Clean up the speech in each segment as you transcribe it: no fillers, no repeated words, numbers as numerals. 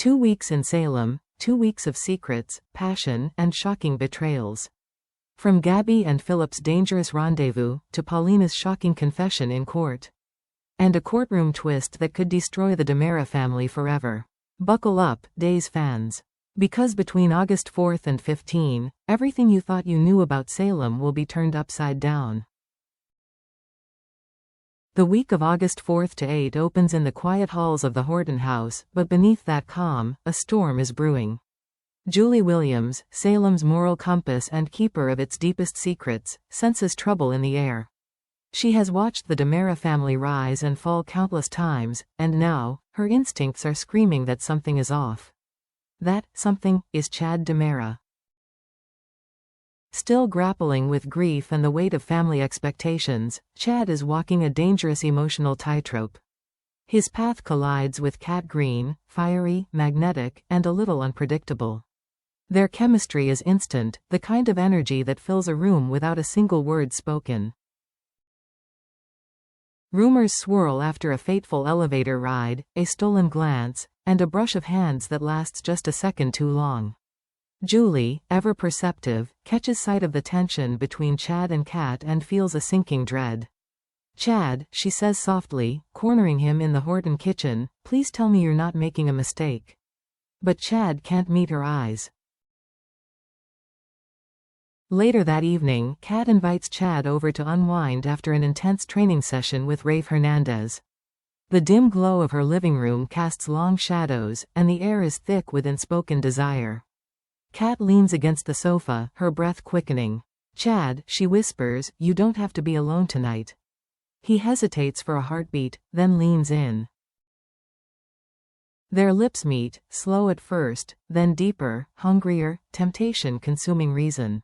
2 weeks in Salem, 2 weeks of secrets, passion, and shocking betrayals. From Gabby and Philip's dangerous rendezvous, to Paulina's shocking confession in court. And a courtroom twist that could destroy the DiMera family forever. Buckle up, Days fans. Because between August 4th and 15, everything you thought you knew about Salem will be turned upside down. The week of August 4th to 8 opens in the quiet halls of the Horton house, but beneath that calm, a storm is brewing. Julie Williams, Salem's moral compass and keeper of its deepest secrets, senses trouble in the air. She has watched the DiMera family rise and fall countless times, and now, her instincts are screaming that something is off. That something is Chad DiMera. Still grappling with grief and the weight of family expectations, Chad is walking a dangerous emotional tightrope. His path collides with Kat Green, fiery, magnetic, and a little unpredictable. Their chemistry is instant, the kind of energy that fills a room without a single word spoken. Rumors swirl after a fateful elevator ride, a stolen glance, and a brush of hands that lasts just a second too long. Julie, ever perceptive, catches sight of the tension between Chad and Kat and feels a sinking dread. "Chad," she says softly, cornering him in the Horton kitchen, "please tell me you're not making a mistake." But Chad can't meet her eyes. Later that evening, Kat invites Chad over to unwind after an intense training session with Rafe Hernandez. The dim glow of her living room casts long shadows, and the air is thick with unspoken desire. Kat leans against the sofa, her breath quickening. "Chad," she whispers, "you don't have to be alone tonight." He hesitates for a heartbeat, then leans in. Their lips meet, slow at first, then deeper, hungrier, temptation consuming reason.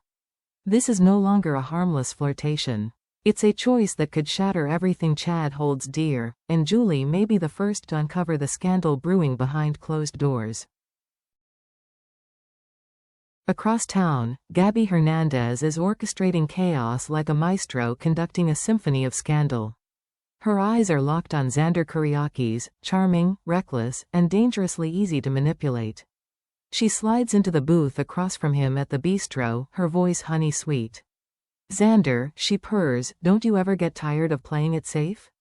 This is no longer a harmless flirtation. It's a choice that could shatter everything Chad holds dear, and Julie may be the first to uncover the scandal brewing behind closed doors. Across town, Gabby Hernandez is orchestrating chaos like a maestro conducting a symphony of scandal. Her eyes are locked on Xander Kyriakis, charming, reckless, and dangerously easy to manipulate. She slides into the booth across from him at the bistro, her voice honey-sweet. "Xander," she purrs, "don't you ever get tired of playing it safe?"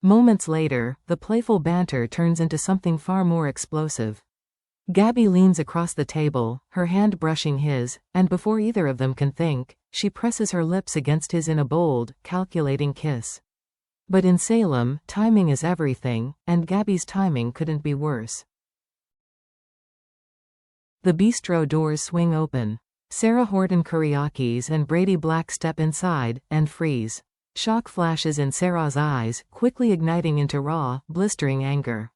Moments later, the playful banter turns into something far more explosive. Gabby leans across the table, her hand brushing his, and before either of them can think, she presses her lips against his in a bold, calculating kiss. But in Salem, timing is everything, and Gabby's timing couldn't be worse. The bistro doors swing open. Sarah Horton Kyriakis and Brady Black step inside, and freeze. Shock flashes in Sarah's eyes, quickly igniting into raw, blistering anger.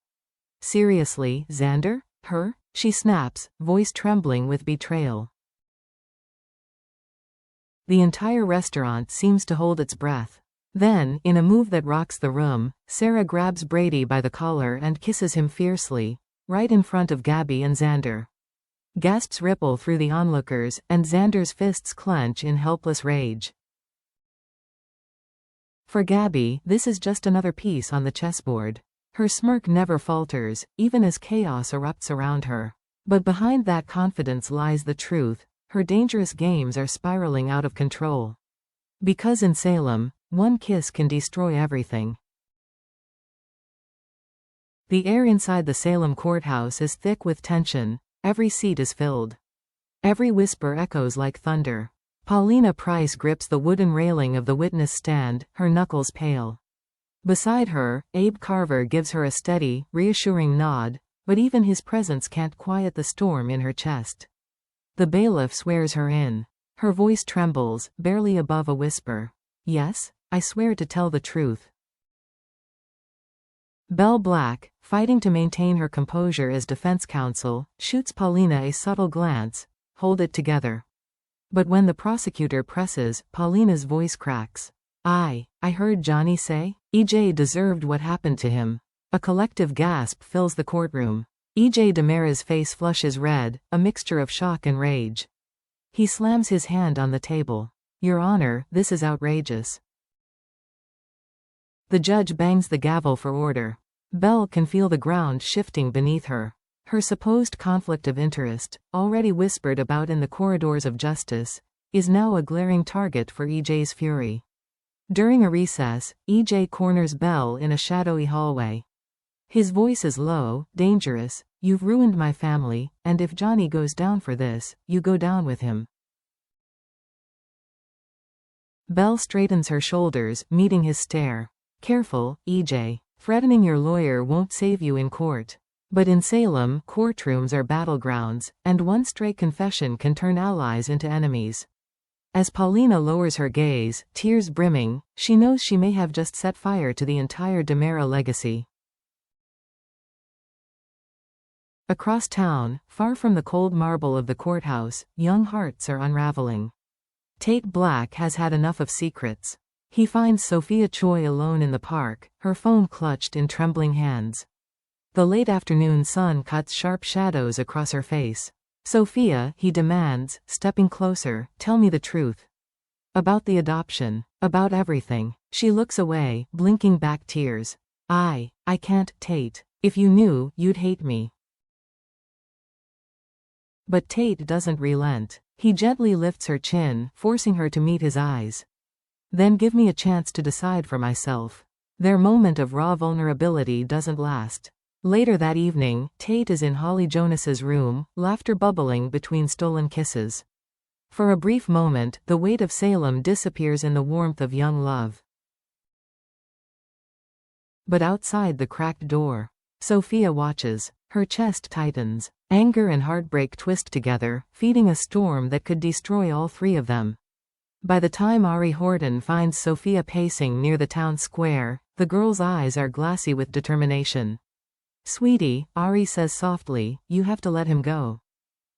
"Seriously, Xander? Her?" she snaps, voice trembling with betrayal. The entire restaurant seems to hold its breath. Then, in a move that rocks the room, Sarah grabs Brady by the collar and kisses him fiercely, right in front of Gabby and Xander. Gasps ripple through the onlookers, and Xander's fists clench in helpless rage. For Gabby, this is just another piece on the chessboard. Her smirk never falters, even as chaos erupts around her. But behind that confidence lies the truth: her dangerous games are spiraling out of control. Because in Salem, one kiss can destroy everything. The air inside the Salem courthouse is thick with tension. Every seat is filled. Every whisper echoes like thunder. Paulina Price grips the wooden railing of the witness stand, her knuckles pale. Beside her, Abe Carver gives her a steady, reassuring nod, but even his presence can't quiet the storm in her chest. The bailiff swears her in. Her voice trembles, barely above a whisper. "Yes, I swear to tell the truth." Belle Black, fighting to maintain her composure as defense counsel, shoots Paulina a subtle glance. "Hold it together." But when the prosecutor presses, Paulina's voice cracks. I heard Johnny say, EJ deserved what happened to him." A collective gasp fills the courtroom. EJ DiMera's face flushes red, a mixture of shock and rage. He slams his hand on the table. "Your Honor, this is outrageous." The judge bangs the gavel for order. Belle can feel the ground shifting beneath her. Her supposed conflict of interest, already whispered about in the corridors of justice, is now a glaring target for EJ's fury. During a recess, EJ corners Belle in a shadowy hallway. His voice is low, dangerous. "You've ruined my family, and if Johnny goes down for this, you go down with him." Belle straightens her shoulders, meeting his stare. "Careful, EJ. Threatening your lawyer won't save you in court. But in Salem, courtrooms are battlegrounds, and one stray confession can turn allies into enemies." As Paulina lowers her gaze, tears brimming, she knows she may have just set fire to the entire DiMera legacy. Across town, far from the cold marble of the courthouse, young hearts are unraveling. Tate Black has had enough of secrets. He finds Sophia Choi alone in the park, her phone clutched in trembling hands. The late afternoon sun cuts sharp shadows across her face. "Sophia," he demands, stepping closer, "tell me the truth. About the adoption. About everything." She looks away, blinking back tears. I can't, Tate. If you knew, you'd hate me." But Tate doesn't relent. He gently lifts her chin, forcing her to meet his eyes. "Then give me a chance to decide for myself." Their moment of raw vulnerability doesn't last. Later that evening, Tate is in Holly Jonas's room, laughter bubbling between stolen kisses. For a brief moment, the weight of Salem disappears in the warmth of young love. But outside the cracked door, Sophia watches. Her chest tightens. Anger and heartbreak twist together, feeding a storm that could destroy all three of them. By the time Ari Horton finds Sophia pacing near the town square, the girl's eyes are glassy with determination. "Sweetie," Ari says softly, "you have to let him go.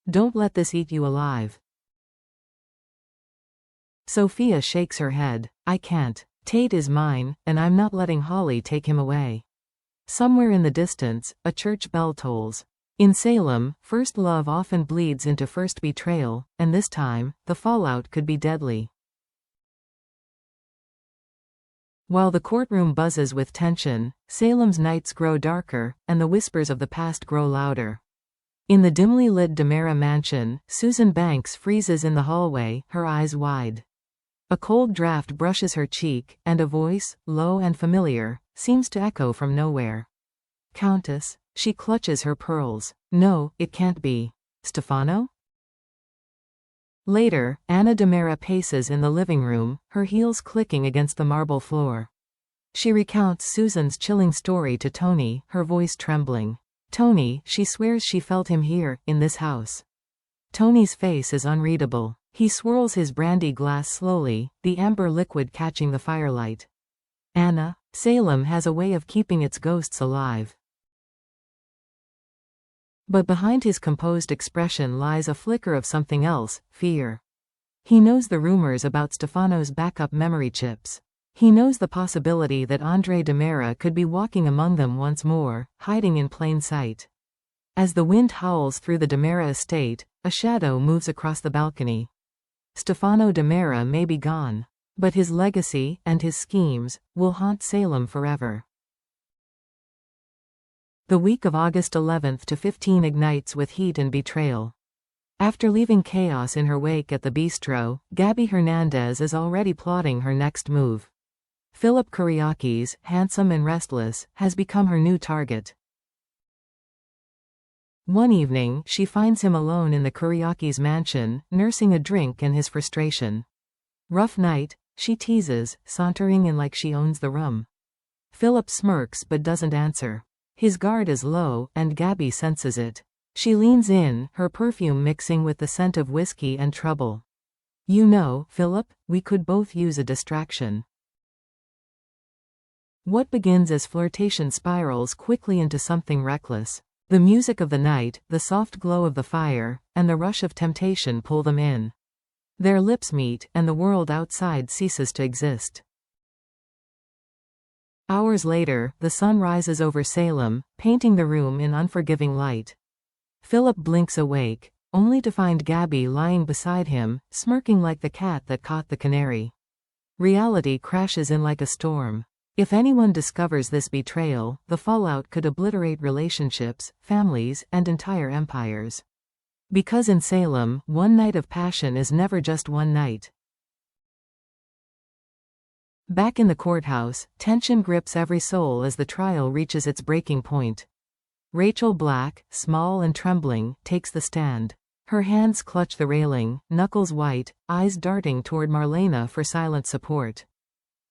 Don't let this eat you alive." Sophia shakes her head. "I can't. Tate is mine, and I'm not letting Holly take him away." Somewhere in the distance, a church bell tolls. In Salem, first love often bleeds into first betrayal, and this time, the fallout could be deadly. While the courtroom buzzes with tension, Salem's nights grow darker, and the whispers of the past grow louder. In the dimly lit DiMera mansion, Susan Banks freezes in the hallway, her eyes wide. A cold draft brushes her cheek, and a voice, low and familiar, seems to echo from nowhere. "Countess." She clutches her pearls. "No, it can't be. Stefano?" Later, Anna DiMera paces in the living room, her heels clicking against the marble floor. She recounts Susan's chilling story to Tony, her voice trembling. "Tony," she swears she felt him here, in this house. Tony's face is unreadable. He swirls his brandy glass slowly, the amber liquid catching the firelight. "Anna, Salem has a way of keeping its ghosts alive." But behind his composed expression lies a flicker of something else, fear. He knows the rumors about Stefano's backup memory chips. He knows the possibility that Andre DiMera could be walking among them once more, hiding in plain sight. As the wind howls through the DiMera estate, a shadow moves across the balcony. Stefano DiMera may be gone, but his legacy, and his schemes, will haunt Salem forever. The week of August 11th to 15 ignites with heat and betrayal. After leaving chaos in her wake at the bistro, Gabby Hernandez is already plotting her next move. Philip Kuriakis, handsome and restless, has become her new target. One evening, she finds him alone in the Kuriakis mansion, nursing a drink and his frustration. "Rough night," she teases, sauntering in like she owns the room. Philip smirks but doesn't answer. His guard is low, and Gabby senses it. She leans in, her perfume mixing with the scent of whiskey and trouble. "You know, Philip, we could both use a distraction." What begins as flirtation spirals quickly into something reckless. The music of the night, the soft glow of the fire, and the rush of temptation pull them in. Their lips meet, and the world outside ceases to exist. Hours later, the sun rises over Salem, painting the room in unforgiving light. Philip blinks awake, only to find Gabby lying beside him, smirking like the cat that caught the canary. Reality crashes in like a storm. If anyone discovers this betrayal, the fallout could obliterate relationships, families, and entire empires. Because in Salem, one night of passion is never just one night. Back in the courthouse, tension grips every soul as the trial reaches its breaking point. Rachel Black, small and trembling, takes the stand. Her hands clutch the railing, knuckles white, eyes darting toward Marlena for silent support.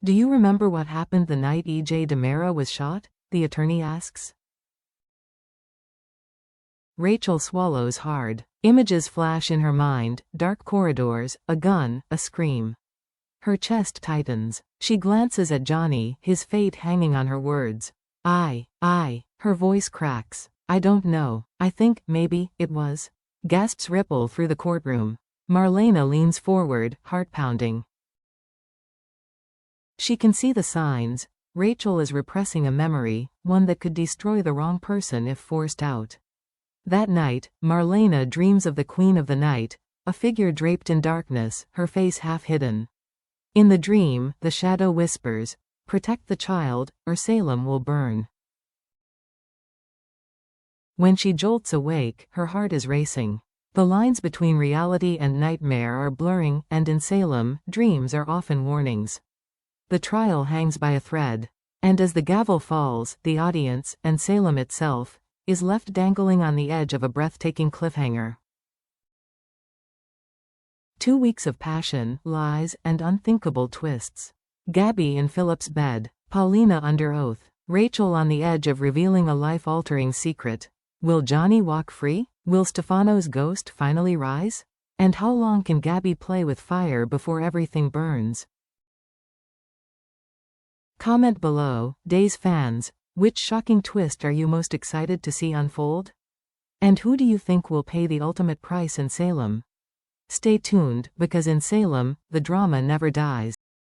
"Do you remember what happened the night E.J. DiMera was shot?" the attorney asks. Rachel swallows hard. Images flash in her mind, dark corridors, a gun, a scream. Her chest tightens. She glances at Johnny, his fate hanging on her words. I. Her voice cracks. "I don't know. I think, maybe, it was." Gasps ripple through the courtroom. Marlena leans forward, heart pounding. She can see the signs. Rachel is repressing a memory, one that could destroy the wrong person if forced out. That night, Marlena dreams of the Queen of the Night, a figure draped in darkness, her face half hidden. In the dream, the shadow whispers, "Protect the child, or Salem will burn." When she jolts awake, her heart is racing. The lines between reality and nightmare are blurring, and in Salem, dreams are often warnings. The trial hangs by a thread. And as the gavel falls, the audience, and Salem itself, is left dangling on the edge of a breathtaking cliffhanger. 2 weeks of passion, lies, and unthinkable twists. Gabby in Philip's bed, Paulina under oath, Rachel on the edge of revealing a life-altering secret. Will Johnny walk free? Will Stefano's ghost finally rise? And how long can Gabby play with fire before everything burns? Comment below, Days fans, which shocking twist are you most excited to see unfold? And who do you think will pay the ultimate price in Salem? Stay tuned, because in Salem, the drama never dies.